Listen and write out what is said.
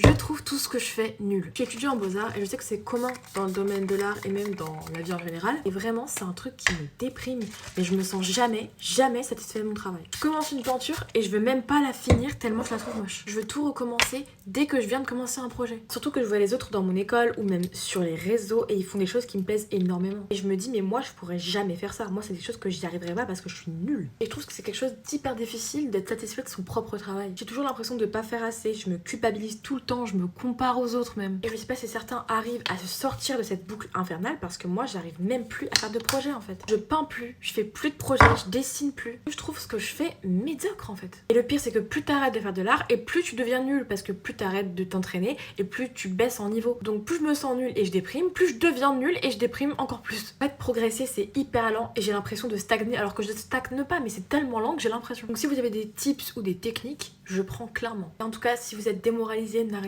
Je trouve tout ce que je fais nul. Je suis étudiante en beaux-arts et je sais que c'est commun dans le domaine de l'art et même dans la vie en général. Et vraiment, c'est un truc qui me déprime. Mais je me sens jamais satisfaite de mon travail. Je commence une peinture et je veux même pas la finir tellement je la trouve moche. Je veux tout recommencer dès que je viens de commencer un projet. Surtout que je vois les autres dans mon école ou même sur les réseaux et ils font des choses qui me plaisent énormément. Et je me dis, mais moi, je pourrais jamais faire ça. Moi, c'est des choses que j'y arriverai pas parce que je suis nulle. Et je trouve que c'est quelque chose d'hyper difficile d'être satisfait de son propre travail. J'ai toujours l'impression de pas faire assez. Je me culpabilise tout le temps. Je me compare aux autres même. Et je sais pas si certains arrivent à se sortir de cette boucle infernale parce que moi, j'arrive même plus à faire de projet en fait. Je peins plus, je fais plus de projets, je dessine plus. Je trouve ce que je fais médiocre en fait. Et le pire, c'est que plus t'arrêtes de faire de l'art et plus tu deviens nul parce que plus t'arrêtes de t'entraîner et plus tu baisses en niveau. Donc plus je me sens nulle et je déprime, plus je deviens nulle et je déprime encore plus. En fait, progresser, c'est hyper lent et j'ai l'impression de stagner alors que je stagne pas, mais c'est tellement lent que j'ai l'impression. Donc si vous avez des tips ou des techniques, je prends clairement. Et en tout cas, si vous êtes démoralisé, n'arrêtez